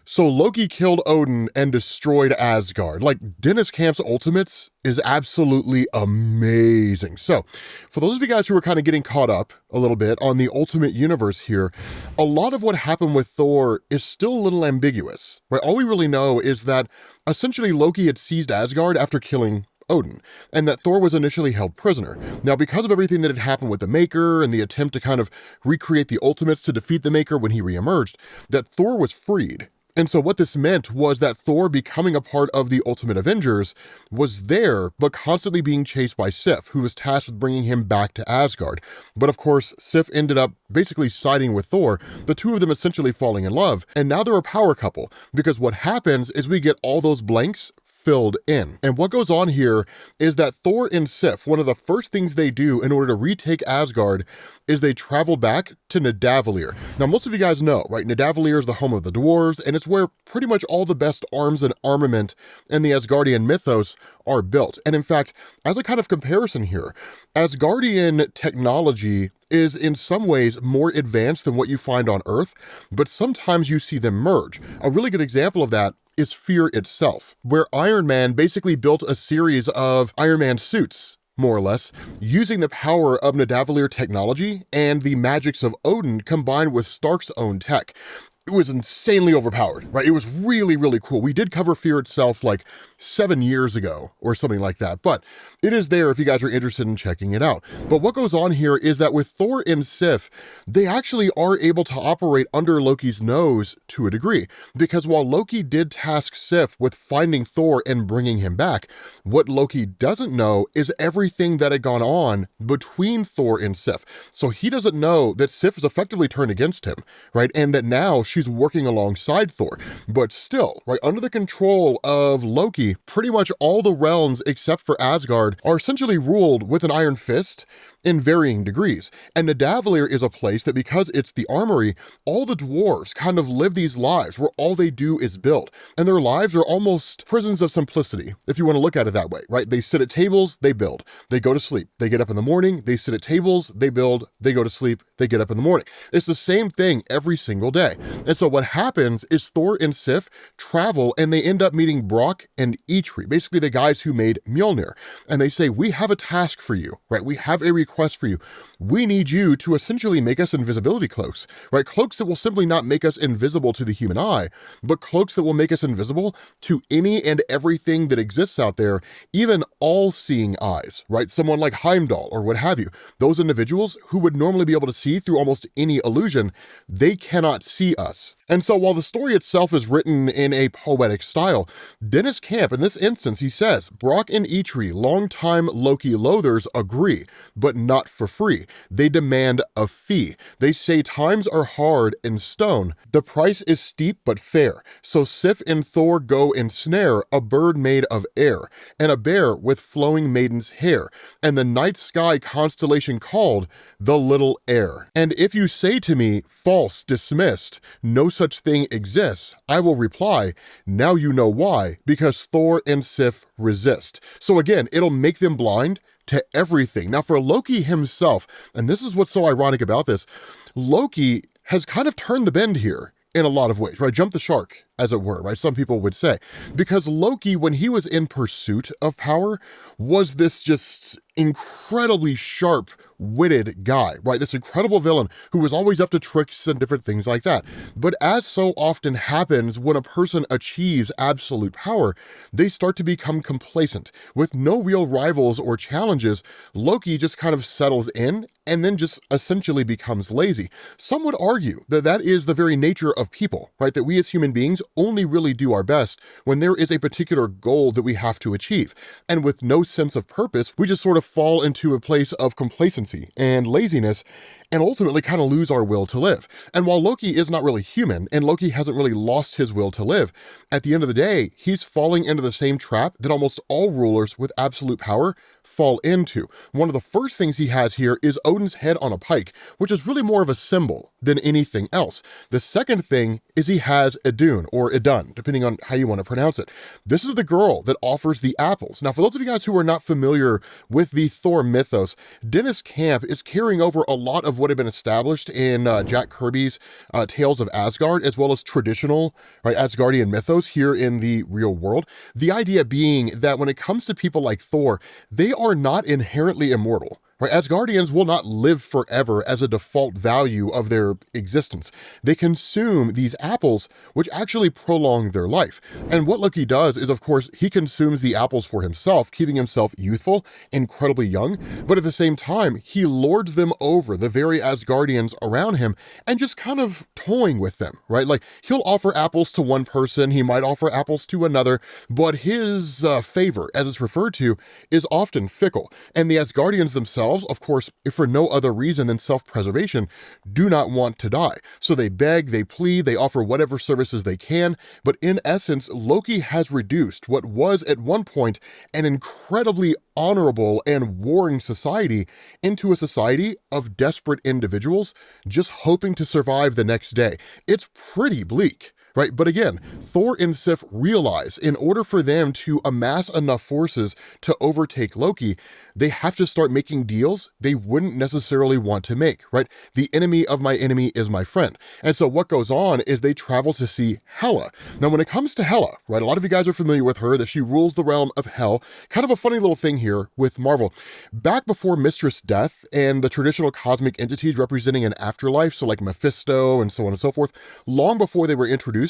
So Loki killed Odin and destroyed Asgard. Like, Dennis Camp's Ultimates is absolutely amazing. So, for those of you guys who are kind of getting caught up a little bit on the Ultimate Universe here, a lot of what happened with Thor is still a little ambiguous, right? All we really know is that essentially Loki had seized Asgard after killing Odin, and that Thor was initially held prisoner. Now, because of everything that had happened with the Maker and the attempt to kind of recreate the Ultimates to defeat the Maker when he reemerged, that Thor was freed. And so what this meant was that Thor becoming a part of the Ultimate Avengers was there, but constantly being chased by Sif, who was tasked with bringing him back to Asgard. But of course, Sif ended up basically siding with Thor, the two of them essentially falling in love, and now they're a power couple, because what happens is we get all those blanks filled in. And what goes on here is that Thor and Sif, one of the first things they do in order to retake Asgard is they travel back to Nidavellir. Now, most of you guys know, right? Nidavellir is the home of the dwarves, and it's where pretty much all the best arms and armament in the Asgardian mythos are built. And in fact, as a kind of comparison here, Asgardian technology is in some ways more advanced than what you find on Earth, but sometimes you see them merge. A really good example of that is Fear itself, where Iron Man basically built a series of Iron Man suits, more or less, using the power of Nidavellir technology and the magics of Odin combined with Stark's own tech. It was insanely overpowered, right? It was really, really cool. We did cover Fear itself like 7 years ago or something like that, but it is there if you guys are interested in checking it out. But what goes on here is that with Thor and Sif, they actually are able to operate under Loki's nose to a degree, because while Loki did task Sif with finding Thor and bringing him back, what Loki doesn't know is everything that had gone on between Thor and Sif. So he doesn't know that Sif is effectively turned against him, right? And that now she's working alongside Thor. But still, right, under the control of Loki, pretty much all the realms except for Asgard are essentially ruled with an iron fist in varying degrees. And Nidavellir is a place that, because it's the armory, all the dwarves kind of live these lives where all they do is build. And their lives are almost prisons of simplicity, if you want to look at it that way, right? They sit at tables, they build. They go to sleep. They get up in the morning, they sit at tables, they build, they go to sleep, they get up in the morning. It's the same thing every single day. And so what happens is Thor and Sif travel and they end up meeting Brock and Eitri, basically the guys who made Mjolnir. And they say, we have a task for you, right? We have a request for you. We need you to essentially make us invisibility cloaks, right? Cloaks that will simply not make us invisible to the human eye, but cloaks that will make us invisible to any and everything that exists out there, even all-seeing eyes, right? Someone like Heimdall or what have you. Those individuals who would normally be able to see through almost any illusion, they cannot see us. And so while the story itself is written in a poetic style, Dennis Camp, in this instance, he says, Brock and Eitri, longtime Loki loathers, agree, but not for free. They demand a fee. They say times are hard and stone. The price is steep but fair. So Sif and Thor go ensnare a bird made of air, and a bear with flowing maiden's hair, and the night sky constellation called the Little Air. And if you say to me, false, dismissed, no such thing exists, I will reply, now you know why, because Thor and Sif resist. So again, it'll make them blind to everything. Now for Loki himself, and this is what's so ironic about this, Loki has kind of turned the bend here in a lot of ways, right? Jumped the shark, as it were, right? Some people would say. Because Loki, when he was in pursuit of power, was this just incredibly sharp-witted guy, right? This incredible villain who was always up to tricks and different things like that. But as so often happens when a person achieves absolute power, they start to become complacent. With no real rivals or challenges, Loki just kind of settles in and then just essentially becomes lazy. Some would argue that that is the very nature of people, right? That we as human beings only really do our best when there is a particular goal that we have to achieve. And with no sense of purpose, we just sort of fall into a place of complacency and laziness and ultimately kind of lose our will to live. And while Loki is not really human, and Loki hasn't really lost his will to live, at the end of the day, he's falling into the same trap that almost all rulers with absolute power fall into. One of the first things he has here is Odin's head on a pike, which is really more of a symbol than anything else. The second thing is he has Idun, or Idun, depending on how you want to pronounce it. This is the girl that offers the apples. Now, for those of you guys who are not familiar with the Thor mythos, Dennis Camp is carrying over a lot of what had been established in Jack Kirby's Tales of Asgard, as well as traditional, right, Asgardian mythos here in the real world. The idea being that when it comes to people like Thor, they are not inherently immortal. Right? Asgardians will not live forever as a default value of their existence. They consume these apples, which actually prolong their life. And what Loki does is, of course, he consumes the apples for himself, keeping himself youthful, incredibly young, but at the same time, he lords them over the very Asgardians around him and just kind of toying with them, right? Like, he'll offer apples to one person, he might offer apples to another, but his favor, as it's referred to, is often fickle. And the Asgardians themselves, of course, if for no other reason than self-preservation, do not want to die. So they beg, they plead, they offer whatever services they can, but in essence, Loki has reduced what was at one point an incredibly honorable and warring society into a society of desperate individuals just hoping to survive the next day. It's pretty bleak. Right? But again, Thor and Sif realize in order for them to amass enough forces to overtake Loki, they have to start making deals they wouldn't necessarily want to make, right? The enemy of my enemy is my friend. And so what goes on is they travel to see Hela. Now, when it comes to Hela, right, a lot of you guys are familiar with her, that she rules the realm of Hell. Kind of a funny little thing here with Marvel. Back before Mistress Death and the traditional cosmic entities representing an afterlife, so like Mephisto and so on and so forth, long before they were introduced,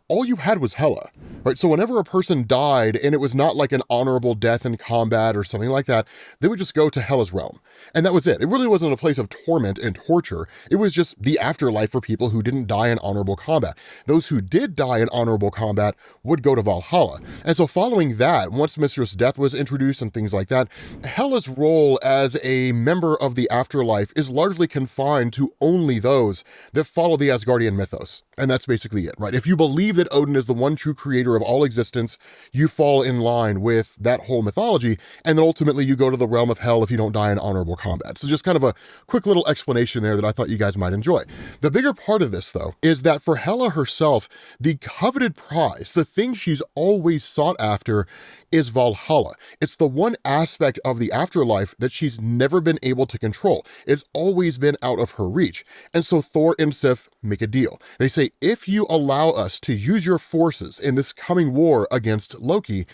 all you had was Hela, right? So whenever a person died and it was not like an honorable death in combat or something like that, they would just go to Hela's realm. And that was it. It really wasn't a place of torment and torture. It was just the afterlife for people who didn't die in honorable combat. Those who did die in honorable combat would go to Valhalla. And so following that, once Mistress Death was introduced and things like that, Hela's role as a member of the afterlife is largely confined to only those that follow the Asgardian mythos. And that's basically it, right? If you believe that Odin is the one true creator of all existence, you fall in line with that whole mythology, and then ultimately you go to the realm of hell if you don't die in honorable combat. So just kind of a quick little explanation there that I thought you guys might enjoy. The bigger part of this, though, is that for Hela herself, the coveted prize, the thing she's always sought after, is Valhalla. It's the one aspect of the afterlife that she's never been able to control. It's always been out of her reach. And so Thor and Sif make a deal. They say, if you allow us to use your forces in this coming war against Loki,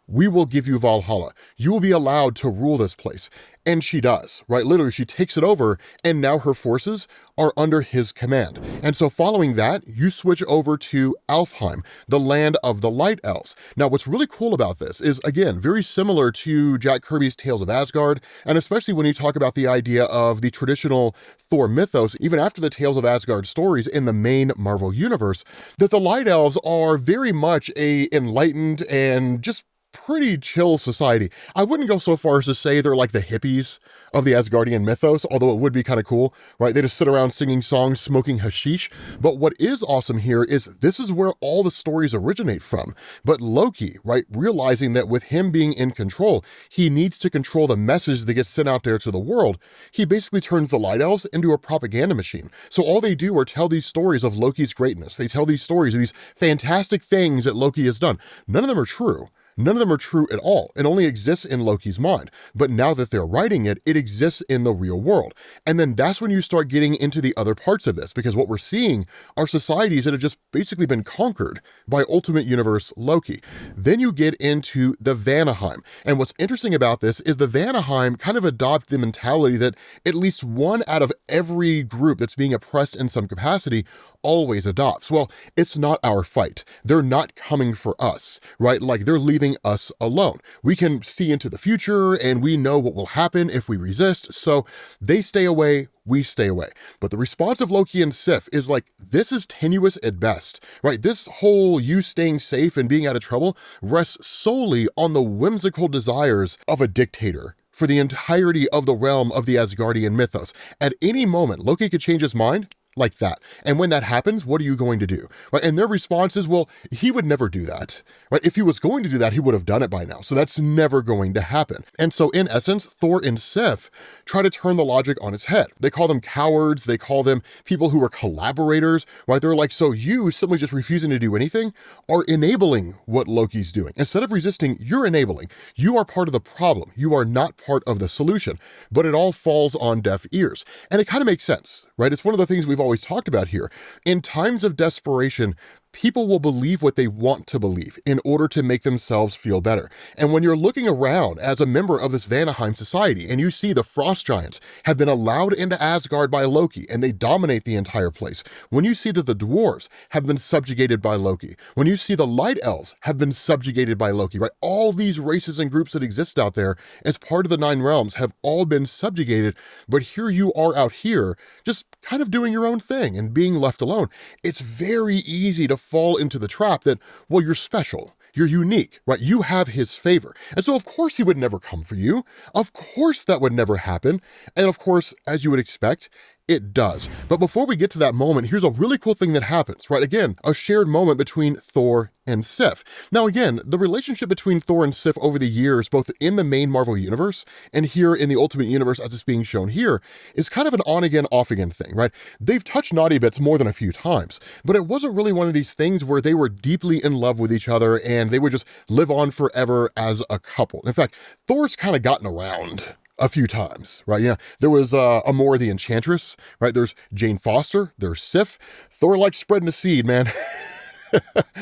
we will give you Valhalla. You will be allowed to rule this place. And she does, right? Literally, she takes it over, and now her forces are under his command. And so following that, you switch over to Alfheim, the land of the Light Elves. Now, what's really cool about this is, again, very similar to Jack Kirby's Tales of Asgard, and especially when you talk about the idea of the traditional Thor mythos, even after the Tales of Asgard stories in the main Marvel universe, that the Light Elves are very much a enlightened and just pretty chill society. I wouldn't go so far as to say they're like the hippies of the Asgardian mythos, although it would be kind of cool, right? They just sit around singing songs, smoking hashish. But what is awesome here is this is where all the stories originate from. But Loki, right, realizing that with him being in control, he needs to control the message that gets sent out there to the world. He basically turns the Light Elves into a propaganda machine. So all they do are tell these stories of Loki's greatness. They tell these stories of these fantastic things that Loki has done. None of them are true. None of them are true at all. It only exists in Loki's mind. But now that they're writing it, it exists in the real world. And then that's when you start getting into the other parts of this, because what we're seeing are societies that have just basically been conquered by Ultimate Universe Loki. Then you get into the Vanaheim. And what's interesting about this is the Vanaheim kind of adopt the mentality that at least one out of every group that's being oppressed in some capacity always adopts. Well, it's not our fight. They're not coming for us, right? Like, they're leaving us alone. We can see into the future and we know what will happen if we resist. So they stay away, we stay away. But the response of Loki and Sif is like, this is tenuous at best, right? This whole you staying safe and being out of trouble rests solely on the whimsical desires of a dictator for the entirety of the realm of the Asgardian mythos. At any moment, Loki could change his mind like that. And when that happens, what are you going to do? Right? And their response is, well, he would never do that. Right? If he was going to do that, he would have done it by now. So that's never going to happen. And so in essence, Thor and Sif try to turn the logic on its head. They call them cowards. They call them people who are collaborators, right? They're like, so you simply just refusing to do anything are enabling what Loki's doing. Instead of resisting, you're enabling. You are part of the problem. You are not part of the solution. But it all falls on deaf ears. And it kind of makes sense, right? It's one of the things we've always talked about here. In times of desperation, people will believe what they want to believe in order to make themselves feel better. And when you're looking around as a member of this Vanaheim society and you see the frost giants have been allowed into Asgard by Loki and they dominate the entire place, when you see that the dwarves have been subjugated by Loki, when you see the light elves have been subjugated by Loki, right? All these races and groups that exist out there as part of the Nine Realms have all been subjugated, but here you are out here just kind of doing your own thing and being left alone. It's very easy to fall into the trap that, well, you're special, you're unique, right? You have his favor. And so of course he would never come for you. Of course that would never happen. And of course, as you would expect, it does. But before we get to that moment, here's a really cool thing that happens, right? Again, a shared moment between Thor and Sif. Now again, the relationship between Thor and Sif over the years, both in the main Marvel universe and here in the Ultimate Universe as it's being shown here, is kind of an on-again, off-again thing, right? They've touched naughty bits more than a few times, but it wasn't really one of these things where they were deeply in love with each other and they would just live on forever as a couple. In fact, Thor's kind of gotten around a few times, right? Yeah, there was Amora the Enchantress, right? There's Jane Foster, there's Sif. Thor likes spreading the seed, man.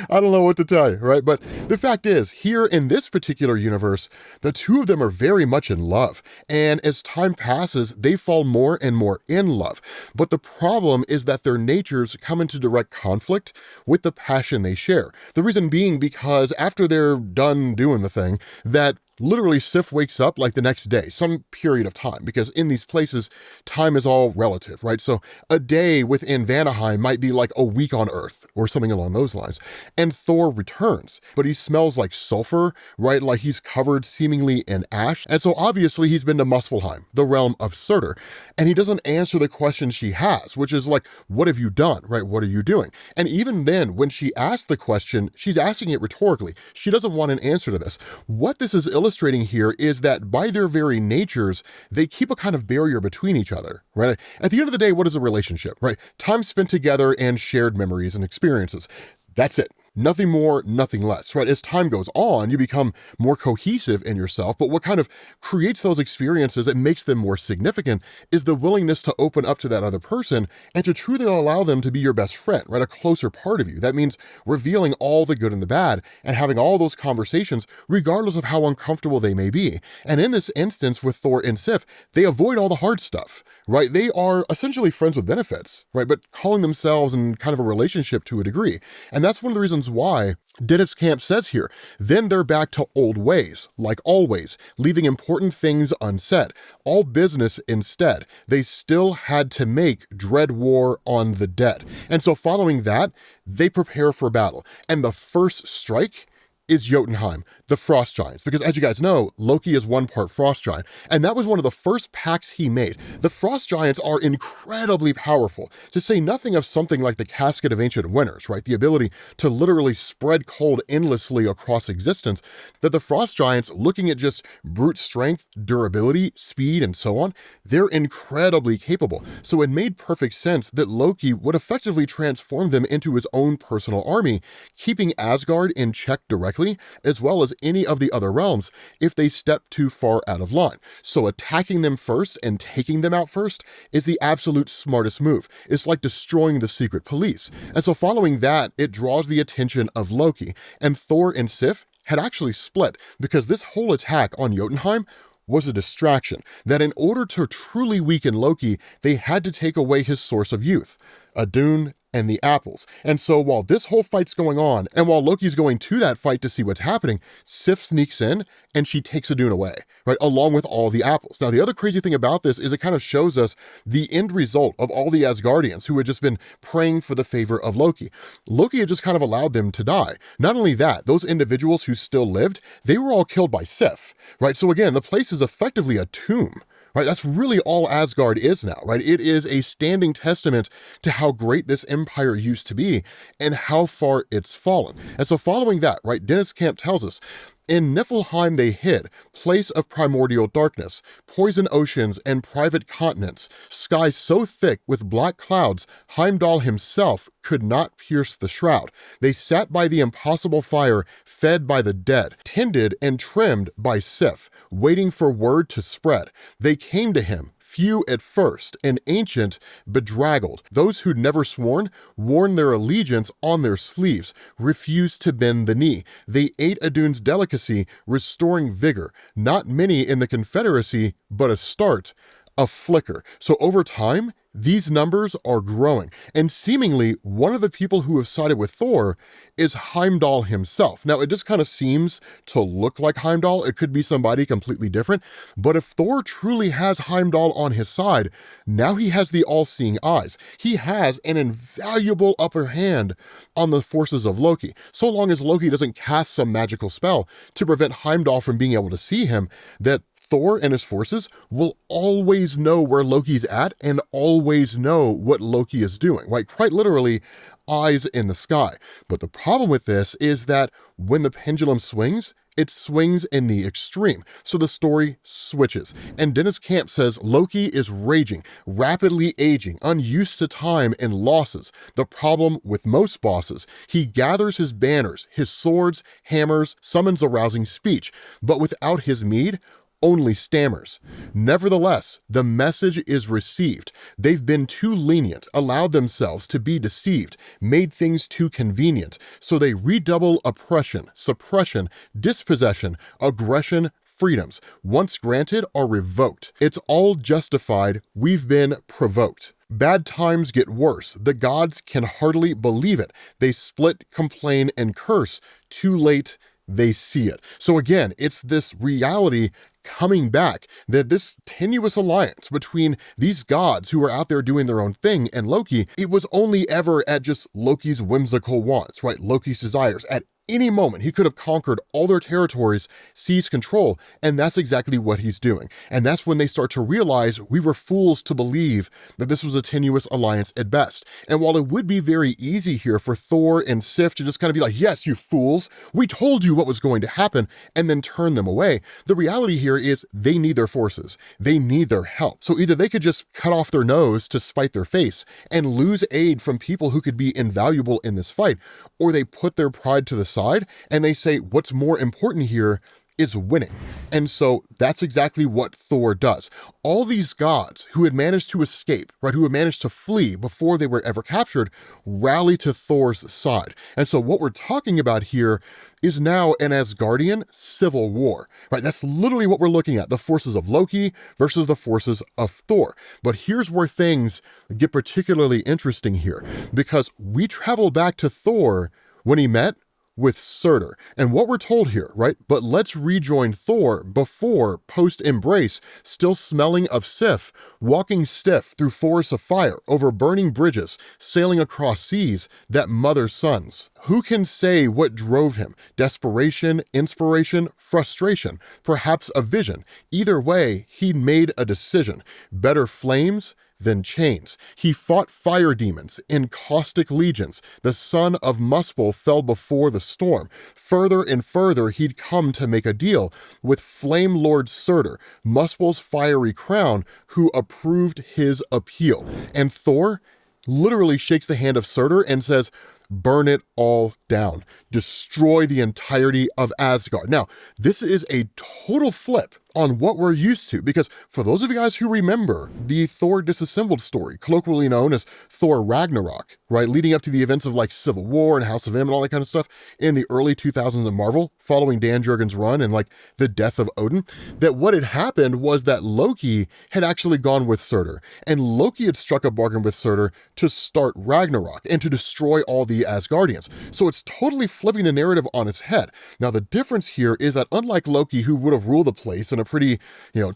I don't know what to tell you, right? But the fact is, here in this particular universe, the two of them are very much in love. And as time passes, they fall more and more in love. But the problem is that their natures come into direct conflict with the passion they share. The reason being because after they're done doing the thing, that literally Sif wakes up like the next day, some period of time, because in these places, time is all relative, right? So a day within Vanaheim might be like a week on Earth or something along those lines. And Thor returns, but he smells like sulfur, right? Like he's covered seemingly in ash. And so obviously he's been to Muspelheim, the realm of Surtur, and he doesn't answer the question she has, which is like, what have you done, right? What are you doing? And even then, when she asks the question, she's asking it rhetorically. She doesn't want an answer to this. What this is illustrating here is that by their very natures, they keep a kind of barrier between each other, right? At the end of the day, what is a relationship, right? Time spent together and shared memories and experiences. That's it. Nothing more, nothing less, right? As time goes on, you become more cohesive in yourself, but what kind of creates those experiences and makes them more significant is the willingness to open up to that other person and to truly allow them to be your best friend, right? A closer part of you. That means revealing all the good and the bad and having all those conversations, regardless of how uncomfortable they may be. And in this instance with Thor and Sif, they avoid all the hard stuff, right? They are essentially friends with benefits, right? But calling themselves in kind of a relationship to a degree. And that's one of the reasons why Dennis Camp says here, then they're back to old ways, like always, leaving important things unsaid, all business instead. They still had to make dread war on the dead. And so following that, they prepare for battle. And the first strike is Yotenheim, the frost giants. Because as you guys know, Loki is one part frost giant, and that was one of the first pacts he made. The frost giants are incredibly powerful, to say nothing of something like the Casket of Ancient Winters, right? The ability to literally spread cold endlessly across existence, that the frost giants, looking at just brute strength, durability, speed, and so on, they're incredibly capable. So it made perfect sense that Loki would effectively transform them into his own personal army, keeping Asgard in check directly, as well as any of the other realms if they step too far out of line. So attacking them first and taking them out first is the absolute smartest move. It's like destroying the secret police. And so following that, it draws the attention of Loki, and Thor and Sif had actually split because this whole attack on Jotunheim was a distraction, that in order to truly weaken Loki, they had to take away his source of youth, Odin and the apples. And so while this whole fight's going on, and while Loki's going to that fight to see what's happening, Sif sneaks in and she takes Odin away, right, along with all the apples. Now, the other crazy thing about this is it kind of shows us the end result of all the Asgardians who had just been praying for the favor of Loki. Loki had just kind of allowed them to die. Not only that, those individuals who still lived, they were all killed by Sif, right? So again, the place is effectively a tomb, right? That's really all Asgard is now, right? It is a standing testament to how great this empire used to be and how far it's fallen. And so following that, right, Dennis Camp tells us, in Niflheim they hid, place of primordial darkness, poison oceans and private continents, sky so thick with black clouds, Heimdall himself could not pierce the shroud. They sat by the impossible fire, fed by the dead, tended and trimmed by Sif, waiting for word to spread. They came to him, few at first, and ancient, bedraggled. Those who'd never sworn, worn their allegiance on their sleeves, refused to bend the knee. They ate Odin's delicacy, restoring vigor. Not many in the Confederacy, but a start, a flicker. So over time, these numbers are growing, and seemingly one of the people who have sided with Thor is Heimdall himself. Now, it just kind of seems to look like Heimdall. It could be somebody completely different, but if Thor truly has Heimdall on his side, now he has the all-seeing eyes. He has an invaluable upper hand on the forces of Loki. So long as Loki doesn't cast some magical spell to prevent Heimdall from being able to see him, that Thor and his forces will always know where Loki's at and always know what Loki is doing, right? Quite literally, eyes in the sky. But the problem with this is that when the pendulum swings, it swings in the extreme. So the story switches. And Dennis Camp says Loki is raging, rapidly aging, unused to time and losses. The problem with most bosses, he gathers his banners, his swords, hammers, summons a rousing speech, but without his mead, only stammers. Nevertheless, the message is received. They've been too lenient, allowed themselves to be deceived, made things too convenient, so they redouble oppression, suppression, dispossession, aggression, freedoms, once granted are revoked. It's all justified, we've been provoked. Bad times get worse. The gods can hardly believe it. They split, complain, and curse. Too late, they see it. So again, it's this reality coming back that this tenuous alliance between these gods who are out there doing their own thing and Loki, it was only ever at just Loki's whimsical wants, right? Loki's desires. At any moment, he could have conquered all their territories, seized control, and that's exactly what he's doing. And that's when they start to realize we were fools to believe that this was a tenuous alliance at best. And while it would be very easy here for Thor and Sif to just kind of be like, yes, you fools, we told you what was going to happen, and then turn them away, the reality here is they need their forces. They need their help. So either they could just cut off their nose to spite their face and lose aid from people who could be invaluable in this fight, or they put their pride to the side and they say what's more important here is winning. And so that's exactly what Thor does. All these gods who had managed to escape, right, who had managed to flee before they were ever captured, rally to Thor's side. And so what we're talking about here is now an Asgardian civil war, right? That's literally what we're looking at, the forces of Loki versus the forces of Thor. But here's where things get particularly interesting here, because we travel back to Thor when he met with Surtur. And what we're told here, right? But let's rejoin Thor before post-embrace, still smelling of Sif, walking stiff through forests of fire, over burning bridges, sailing across seas that mother sons. Who can say what drove him? Desperation, inspiration, frustration, perhaps a vision. Either way, he made a decision. Better flames than chains. He fought fire demons in caustic legions. The son of Muspel fell before the storm. Further and further he'd come to make a deal with Flame Lord Surtur, Muspel's fiery crown, who approved his appeal. And Thor literally shakes the hand of Surtur and says, burn it all down. Destroy the entirety of Asgard. Now, this is a total flip on what we're used to, because for those of you guys who remember the Thor disassembled story, colloquially known as Thor Ragnarok, right, leading up to the events of like Civil War and House of M and all that kind of stuff in the early 2000s of Marvel, following Dan Jurgens' run and like the death of Odin, that what had happened was that Loki had actually gone with Surtur, and Loki had struck a bargain with Surtur to start Ragnarok and to destroy all the Asgardians. So it's totally flipping the narrative on its head. Now, the difference here is that unlike Loki, who would have ruled the place in a pretty,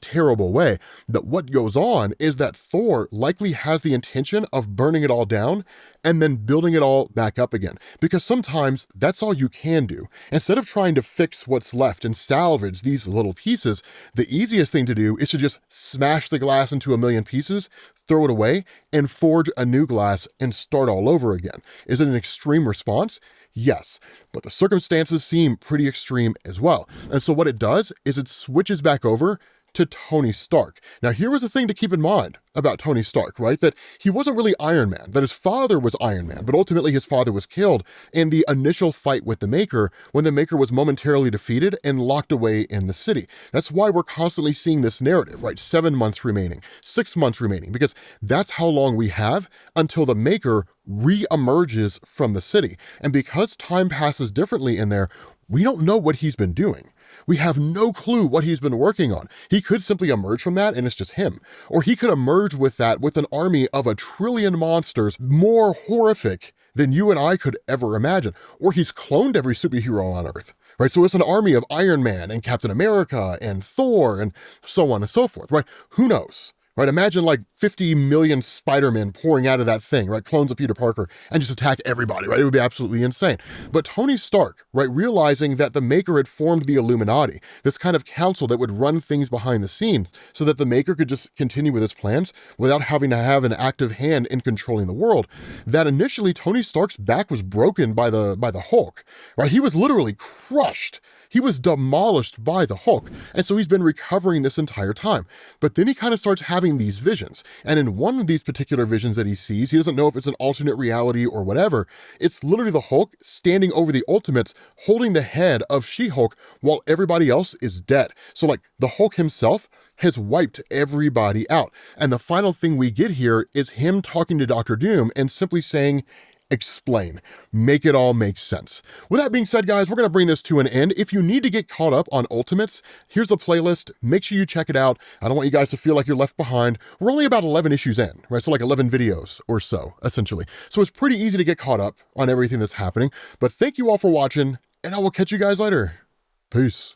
terrible way. But what goes on is that Thor likely has the intention of burning it all down and then building it all back up again. Because sometimes that's all you can do. Instead of trying to fix what's left and salvage these little pieces, the easiest thing to do is to just smash the glass into a million pieces, throw it away, and forge a new glass and start all over again. Is it an extreme response? Yes, but the circumstances seem pretty extreme as well. And so what it does is it switches back over to Tony Stark. Now, here was the thing to keep in mind about Tony Stark, right? That he wasn't really Iron Man, that his father was Iron Man, but ultimately his father was killed in the initial fight with the Maker when the Maker was momentarily defeated and locked away in the city. That's why we're constantly seeing this narrative, right? 7 months remaining, 6 months remaining, because that's how long we have until the Maker re-emerges from the city. And because time passes differently in there, we don't know what he's been doing. We have no clue what he's been working on. He could simply emerge from that and it's just him. Or he could emerge with that with an army of 1 trillion monsters more horrific than you and I could ever imagine. Or he's cloned every superhero on Earth, right? So it's an army of Iron Man and Captain America and Thor and so on and so forth, right? Who knows? Right, imagine like 50 million Spider-Men pouring out of that thing, right? Clones of Peter Parker, and just attack everybody, right? It would be absolutely insane. But Tony Stark, right, realizing that the Maker had formed the Illuminati, this kind of council that would run things behind the scenes so that the Maker could just continue with his plans without having to have an active hand in controlling the world, that initially Tony Stark's back was broken by the Hulk, right? He was literally crushed. He was demolished by the Hulk, and so he's been recovering this entire time. But then he kind of starts having these visions, and in one of these particular visions that he sees, he doesn't know if it's an alternate reality or whatever, it's literally the Hulk standing over the Ultimates, holding the head of She-Hulk while everybody else is dead. So like, the Hulk himself has wiped everybody out. And the final thing we get here is him talking to Doctor Doom and simply saying, explain. Make it all make sense. With that being said, guys, we're going to bring this to an end. If you need to get caught up on Ultimates, here's the playlist. Make sure you check it out. I don't want you guys to feel like you're left behind. We're only about 11 issues in, right? So like 11 videos or so, essentially. So it's pretty easy to get caught up on everything that's happening. But thank you all for watching, and I will catch you guys later. Peace.